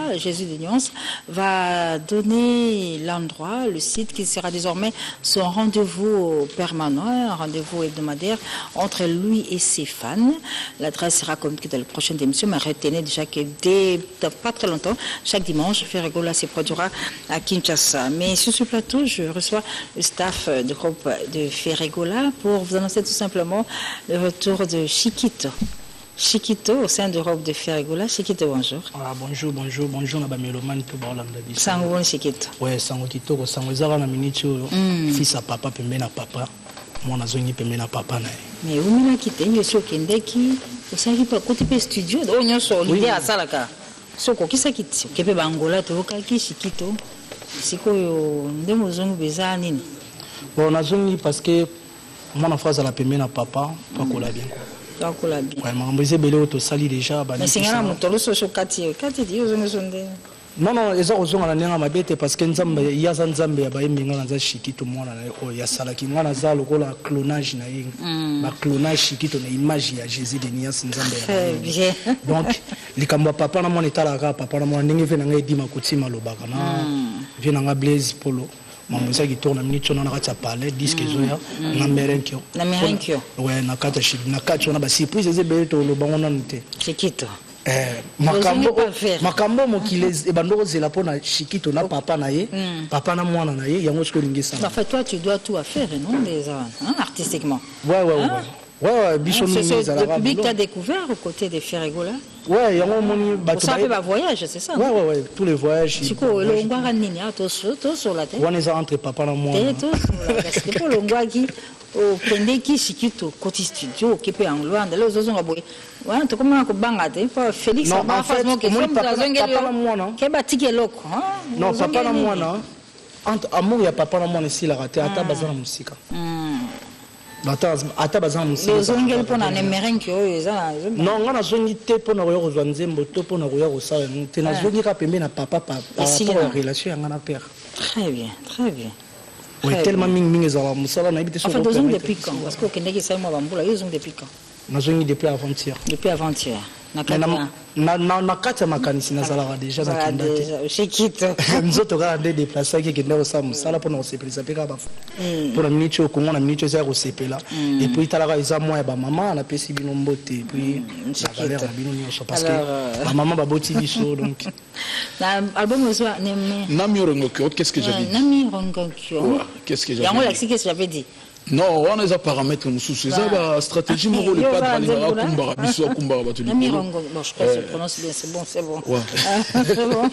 Ferregola, Jésus de Nyons, va donner l'endroit, le site qui sera désormais son rendez-vous permanent, un rendez-vous hebdomadaire entre lui et ses fans. L'adresse sera communiquée dans la prochaine émission, mais retenez déjà que dès pas très longtemps, chaque dimanche, Ferregola se produira à Kinshasa. Mais sur ce plateau, je reçois le staff du groupe de Ferregola pour vous annoncer tout simplement le retour de Chiquito. Chiquito au sein du groupe de Ferregola. Chiquito, bonjour. Ah, bonjour, na bamelomane to baolanda biso. Sango bon Chiquito. Ouais, sango kitoko, sango ezaka na minute oyo. Fils à papa pembe na papa. Mwana zongi pembe na papa na. Mais où mena kite nyoso kendeki, osaki pa côté pe studio, do nyoso l'idée à salaka. Soko kisa kiti, kepe bangola to kaki Chiquito. Sikoyo ndemo zongi beza nini? Bon, na zongi parce que mwana phrase la pembe na papa, pas kola bien. Bakola bien. Ouais, mais c'est belé auto sali déjà mais c'est ngana mutolo so kati di ozongo sonde. Non, eza ozonga na nenga mabete parce que nzambe ya za nzambe ya baye minga na Chiquito mwana na o ya salaki ngana za lokola clonage na ye. Ba clonage Chiquito na image ya Jésus de Nias nzambe ya. Très bien. Donc likambo papa na mwana etalaka papa na mwana ndenge ve na ngai dima kutima lobaka na ve na nga Blaise Polo. Maman ça qui tourne minute on a raté parler disque zoya na merenkyo ouais na kata shit na kata on a ba surprise ezebele to lo bango na nte Chiquito makambo mokilez e bandoko zela pona Chiquito na papa na ye papa na mwana na ye yango siko lingisa en fait toi tu dois tout à faire non des artistiquement ouais biso le public t'a découvert aux côtés de Ferregola. Ouais, il y a un moment ça fait un voyage, c'est ça. Ouais, tous les voyages. C'est quoi le ngwa nini to sur la tête. On est entre papa et moi. C'est pour le ngwa qui au pendeki Chiquito côté studio qui peut en loin d'aller aux zonga boy. Ouais, to comment ko bangate pas Félix non, en fait, papa moi non. Ke batike loko, non, papa na moi non. Entre amour ya papa na moi ici la raté ata bazana musika. Ata bazana musika. Les ongel pona ne merenki oyo eza. Non, ngana zongi te pona koya ko nzembo to pona koya ko sa te na zongi ka pembe na papa la relation ngana père. Très bien. Oui, tellement ming za musala na ibite so. En fait, deux ans depuis quand? Parce que kendeki sa mo bambula, deux ans depuis quand? Na zongi depuis avant-hier. Depuis avant-hier. Na kata makanisi na zala déjà na kindate. Chiquito. Nzoto ka de déplacer ki kende sa musala pona se prisa peka ba. Pona minute o kongo na minute za ko sepela. Et puis talaka isa moi ba maman na pesi bino mbote et puis la valeur na bino nyonso parce que ba maman ba boti biso donc. Na album zo Nami Rongokyo, qu'est-ce que j'avais dit? Nami Rongokyo. Qu'est-ce que j'avais dit? Yango la qu'est-ce que j'avais dit? Non, on a des paramètres nous sous la stratégie mon rôle pas de aller à Kumbara biso Kumbara ba tu dis. Nami Rongokyo, bon je crois que je prononce bien, c'est bon. Ouais. C'est bon.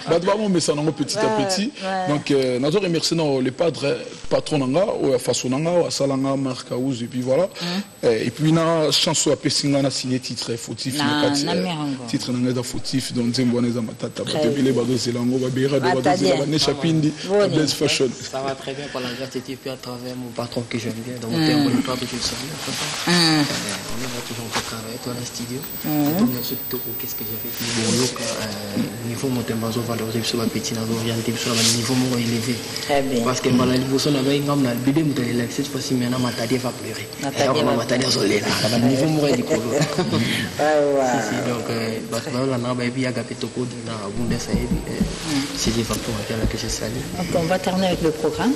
Bah vraiment mais ça non petit à petit. Donc nous remercions les padres patron nanga ou façon nanga ou salanga marka et puis voilà. Et puis na chanson à Pessinga na signé titre fautif na titre nanga da fautif donc Nzembo na matata ba tebile ba dozelango ba bera ba dozela ne chapindi Blaise Fashion. Ça va très bien pour la gratitude puis à travers mon patron que j'aime bien, donc mon père, mon papa, je le salue. On est toujours en travail, toi, dans le studio. Donc, qu'est-ce que j'avais dit? Bon, niveau mon tembazo valoriser sur la petite, orienté sur le niveau moins élevé. Très bien. Parce que dans la niveau, on avait un le bébé, cette fois-ci, maintenant, ma tadie va pleurer. Alors, ma tadie va soleil là. Le niveau moins du colo. Donc, on va terminer avec le programme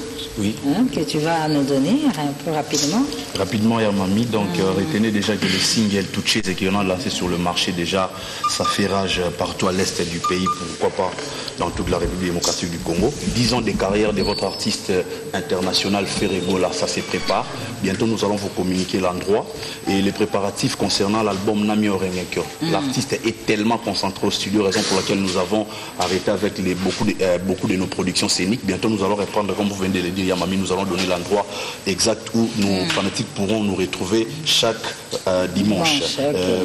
que tu vas nous donner un peu rapidement. Rapidement, Yamami. Donc, retenez déjà que le single Touché et qu'on a lancé sur le marché déjà, ça fait rage partout à l'est du pays, pourquoi pas dans toute la République démocratique du Congo. 10 ans de carrière de votre artiste international Ferregola, ça se prépare. Bientôt, nous allons vous communiquer l'endroit et les préparatifs concernant l'album Nami Orengekyo. L'artiste est tellement concentré au studio, raison pour laquelle nous avons arrêté avec beaucoup de nos productions scéniques. Bientôt, nous allons reprendre, comme vous venez de le dire, Yamami, nous allons donner l'endroit exact où nos fanatiques pourront nous retrouver chaque dimanche.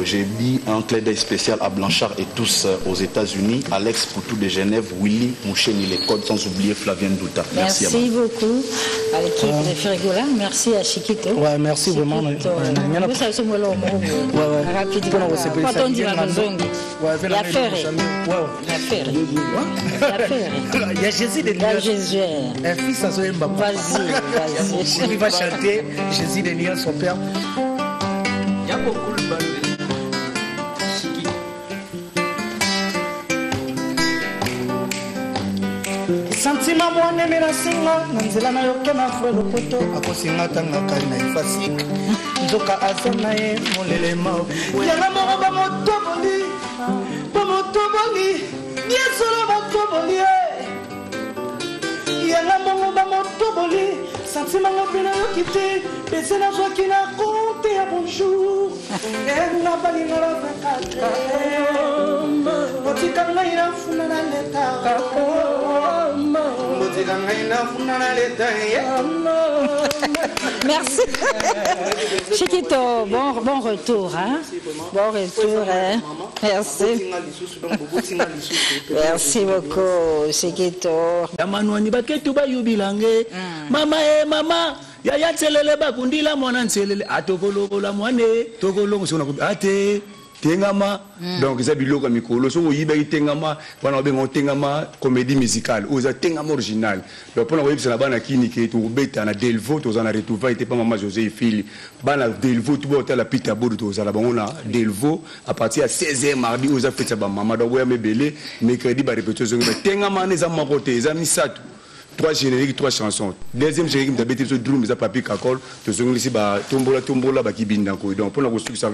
J'ai mis un clin d'œil spécial à Blanchard et tous aux États-Unis, Alex Poutou de Genève, Willy Moucheni les codes, sans oublier Flavien Douta. Merci beaucoup à l'équipe de Ferregola. Merci à Chiquito. Ouais, merci vraiment. Il y a Jésus de Nias. Un fils à Zoé Mbamba. Vas-y. Il va chanter Jésus de Nias, son père. Il y a beaucoup de balles. Sentiment moi neme na singa nanzela na yoke na frère lopoto akosinga tanga kai na ifasik nzoka azona ye molele mau yana mo ba motoboli yeso la motoboli yana mo ba motoboli sentiment mo pena yokite pese na joie qui na compte à bonjour et na bali na la vakata otikanga ina funa na leta Merci. Chiquito, bon retour. Hein? Bon retour. Hein? Merci. Merci beaucoup, Chiquito. Mama. Yaya tselele bakundila mwana tselele atokolokola mwane tokolo sona ate tengama donc ça biloko mikolo so yiba tengama wana bengo tengama comédie musicale oza tengama original donc pona ko yebisa bana kinike to beta na Delvaux to zana retrouva était pas maman José Fili bana Delvaux to bota la pita bodu to zala bango na Delvaux à partir à 16h mardi oza feta ba mama do ya mebele mercredi ba répétition tengama neza makote za misatu 3 génériques, 3 chansons. Deuxième générique, tu as bêté ce drum, tu as papier cacol, tu as ici, tombola, kibinda. Donc, pour la construction,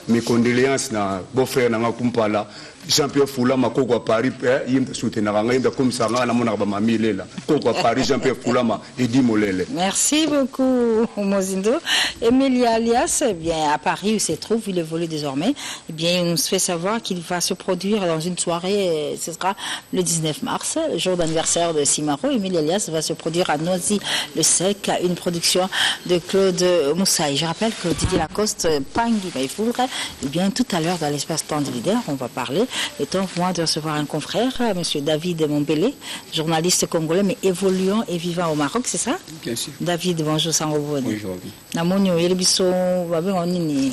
mes condoléances à beau-frère, à Kumpala, Jean-Pierre Foula, ma coco à Paris, il me soutient, il me comme ça, à mon mamie, là. Coco à Paris, Jean-Pierre Foula, Edi Molele. Merci beaucoup, Mozindo. Emilia Alias, eh bien, à Paris, où il se trouve, il évolue désormais. Eh bien, il nous fait savoir qu'il va se produire dans une soirée, ce sera le 19 mars, le jour d'anniversaire de Simaro. Emilia Alias va se produire à Noisy-le-Sec, une production de Claude Moussaï. Je rappelle que Didier Lacoste, Pangui Maïfoudre, eh bien, tout à l'heure, dans l'espace temps de leader, on va parler. Il est temps pour moi de recevoir un confrère, M. David Mombele, journaliste congolais, mais évoluant et vivant au Maroc, c'est ça? Bien sûr. David, bonjour, sans revoir. Bonjour. Namonio, Yelibiso,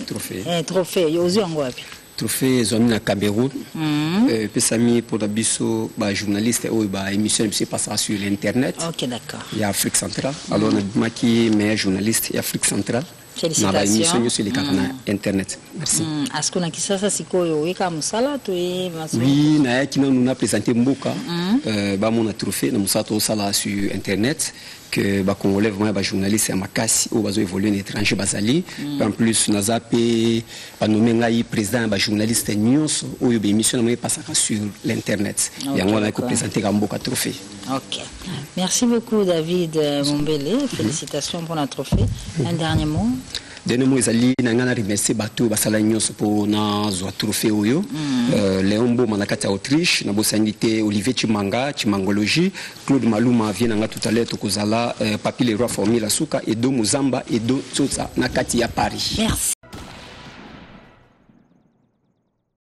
Trophée. Trophée, Yozu Angwabi. Trophée zone na Cameroun. Pesami pour la biso journaliste ou émission qui passera sur l'internet. Ok, d'accord. Il y a Afrique centrale. Alors on a qui meilleur journaliste et Afrique centrale. Félicitations. Sur les canaux internet. Merci. Est-ce qu'on a qui ça sikoyo weka musala to e maso? Oui, na qui nous a présenté Mboka. Ba mon trophée na musato sala sur internet que ba congolais vraiment ba journaliste à Makassi ou bazo évoluer en étranger bazali. En plus naza pe ba nommé ngai président ba journaliste news ou yo émission na passera sur l'internet. Et on a présenté Mboka trophée. OK. Merci beaucoup David Mombele. Félicitations pour notre trophée. Un dernier mot. Dernier mot ezali na ngana remercier bato basala nyonso pour na zwa trophée oyo. Léon Boma na kati ya Autriche na bosangité Olivier Chimanga Chimangologie, Claude Maluma vient na tout à l'heure tokozala Papi Leroy Formila Suka et Do Muzamba et Do Tsotsa na kati ya Paris. Merci.